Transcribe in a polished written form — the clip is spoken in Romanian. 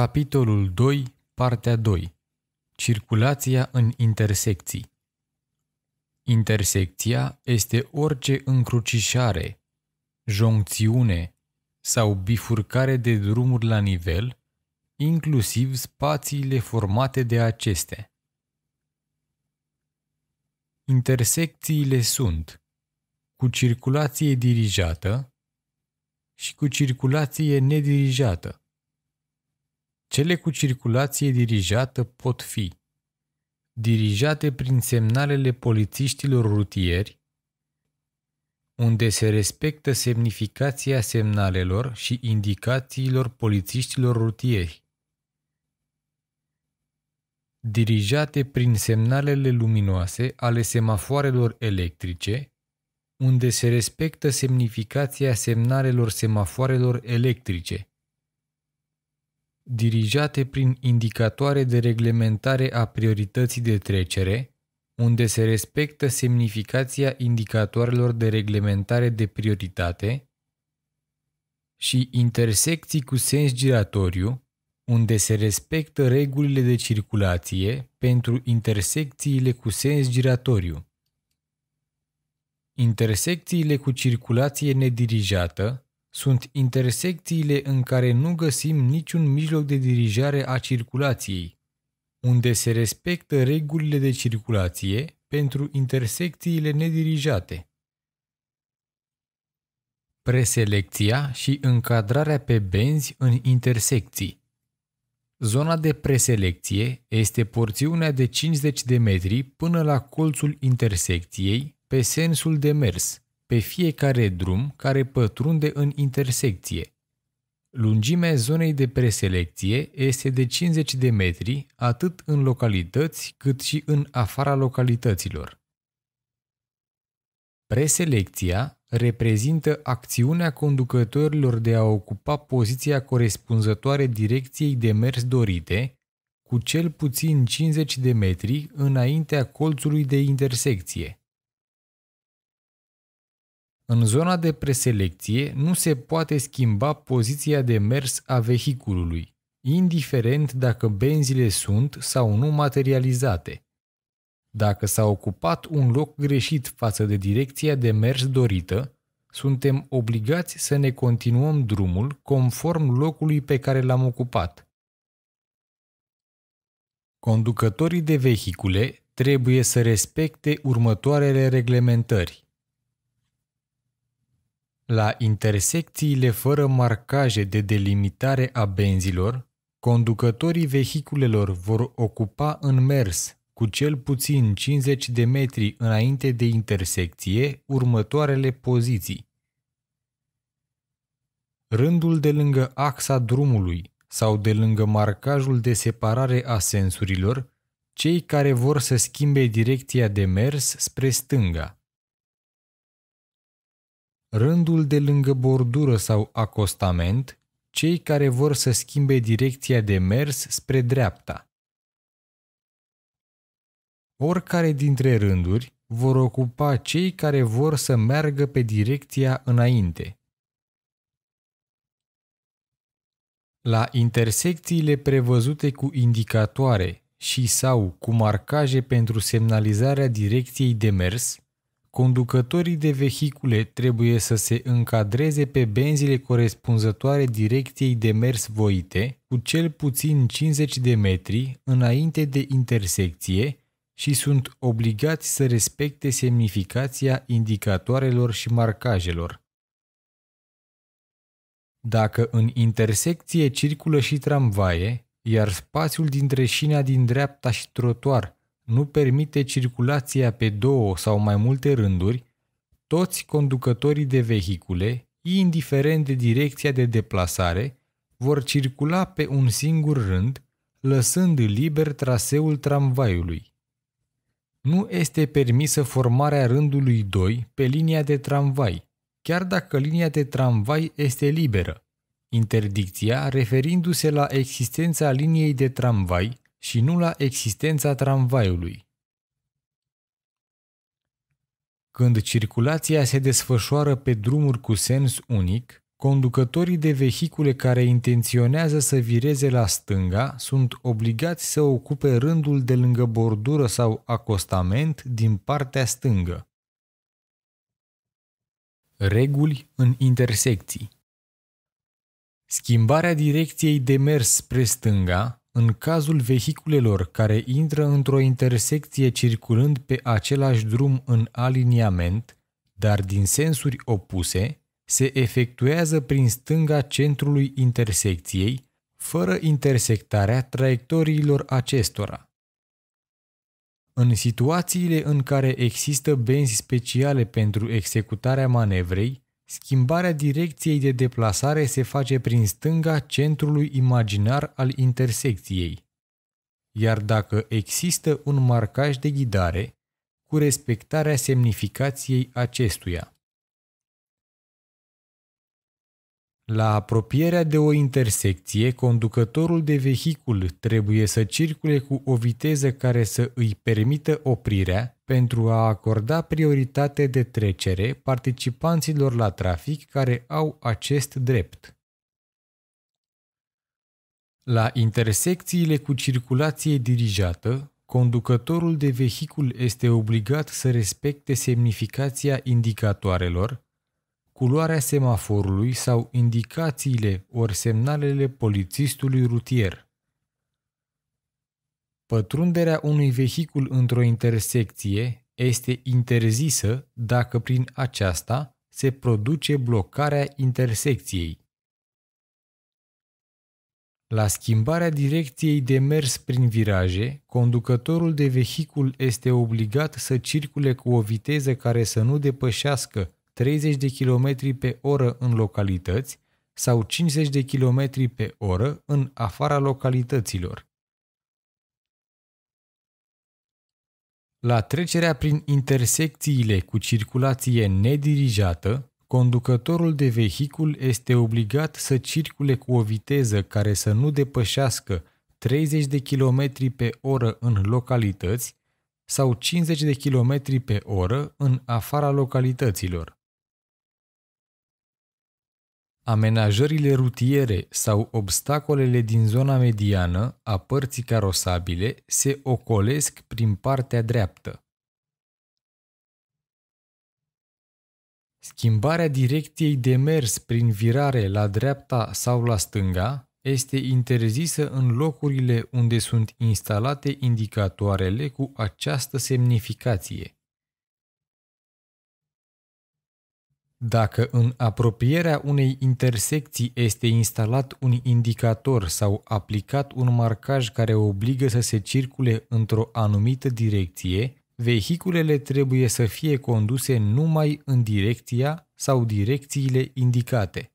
Capitolul 2, partea 2. Circulația în intersecții. Intersecția este orice încrucișare, joncțiune sau bifurcare de drumuri la nivel, inclusiv spațiile formate de acestea. Intersecțiile sunt cu circulație dirijată și cu circulație nedirijată. Cele cu circulație dirijată pot fi dirijate prin semnalele polițiștilor rutieri, unde se respectă semnificația semnalelor și indicațiilor polițiștilor rutieri, dirijate prin semnalele luminoase ale semafoarelor electrice, unde se respectă semnificația semnalelor semafoarelor electrice, dirijate prin indicatoare de reglementare a priorității de trecere, unde se respectă semnificația indicatoarelor de reglementare de prioritate, și intersecții cu sens giratoriu, unde se respectă regulile de circulație pentru intersecțiile cu sens giratoriu. Intersecțiile cu circulație nedirijată sunt intersecțiile în care nu găsim niciun mijloc de dirijare a circulației, unde se respectă regulile de circulație pentru intersecțiile nedirijate. Preselecția și încadrarea pe benzi în intersecții. Zona de preselecție este porțiunea de 50 de metri până la colțul intersecției pe sensul de mers, pe fiecare drum care pătrunde în intersecție. Lungimea zonei de preselecție este de 50 de metri atât în localități cât și în afara localităților. Preselecția reprezintă acțiunea conducătorilor de a ocupa poziția corespunzătoare direcției de mers dorite, cu cel puțin 50 de metri înaintea colțului de intersecție. În zona de preselecție nu se poate schimba poziția de mers a vehiculului, indiferent dacă benzile sunt sau nu materializate. Dacă s-a ocupat un loc greșit față de direcția de mers dorită, suntem obligați să ne continuăm drumul conform locului pe care l-am ocupat. Conducătorii de vehicule trebuie să respecte următoarele reglementări. La intersecțiile fără marcaje de delimitare a benzilor, conducătorii vehiculelor vor ocupa în mers cu cel puțin 50 de metri înainte de intersecție următoarele poziții. Rândul de lângă axa drumului sau de lângă marcajul de separare a sensurilor, cei care vor să schimbe direcția de mers spre stânga. Rândul de lângă bordură sau acostament, cei care vor să schimbe direcția de mers spre dreapta. Oricare dintre rânduri vor ocupa cei care vor să meargă pe direcția înainte. La intersecțiile prevăzute cu indicatoare și sau cu marcaje pentru semnalizarea direcției de mers, conducătorii de vehicule trebuie să se încadreze pe benzile corespunzătoare direcției de mers voite cu cel puțin 50 de metri înainte de intersecție și sunt obligați să respecte semnificația indicatoarelor și marcajelor. Dacă în intersecție circulă și tramvaie, iar spațiul dintre șina din dreapta și trotuar nu permite circulația pe două sau mai multe rânduri, toți conducătorii de vehicule, indiferent de direcția de deplasare, vor circula pe un singur rând, lăsând liber traseul tramvaiului. Nu este permisă formarea rândului 2 pe linia de tramvai, chiar dacă linia de tramvai este liberă, interdicția referindu-se la existența liniei de tramvai și nu la existența tramvaiului. Când circulația se desfășoară pe drumuri cu sens unic, Conducătorii de vehicule care intenționează să vireze la stânga sunt obligați să ocupe rândul de lângă bordură sau acostament din partea stângă. Reguli în intersecții. Schimbarea direcției de mers spre stânga, în cazul vehiculelor care intră într-o intersecție circulând pe același drum în aliniament, dar din sensuri opuse, se efectuează prin stânga centrului intersecției, fără intersectarea traiectoriilor acestora. În situațiile în care există benzi speciale pentru executarea manevrei, schimbarea direcției de deplasare se face prin stânga centrului imaginar al intersecției, iar dacă există un marcaj de ghidare, cu respectarea semnificației acestuia. La apropierea de o intersecție, conducătorul de vehicul trebuie să circule cu o viteză care să îi permită oprirea pentru a acorda prioritate de trecere participanților la trafic care au acest drept. La intersecțiile cu circulație dirijată, conducătorul de vehicul este obligat să respecte semnificația indicatoarelor, culoarea semaforului sau indicațiile ori semnalele polițistului rutier. Pătrunderea unui vehicul într-o intersecție este interzisă dacă prin aceasta se produce blocarea intersecției. La schimbarea direcției de mers prin viraje, conducătorul de vehicul este obligat să circule cu o viteză care să nu depășească 30 de km pe oră în localități sau 50 de km pe oră în afara localităților. La trecerea prin intersecțiile cu circulație nedirijată, conducătorul de vehicul este obligat să circule cu o viteză care să nu depășească 30 de km pe oră în localități sau 50 de km pe oră în afara localităților. Amenajările rutiere sau obstacolele din zona mediană a părții carosabile se ocolesc prin partea dreaptă. Schimbarea direcției de mers prin virare la dreapta sau la stânga este interzisă în locurile unde sunt instalate indicatoarele cu această semnificație. Dacă în apropierea unei intersecții este instalat un indicator sau aplicat un marcaj care obligă să se circule într-o anumită direcție, vehiculele trebuie să fie conduse numai în direcția sau direcțiile indicate.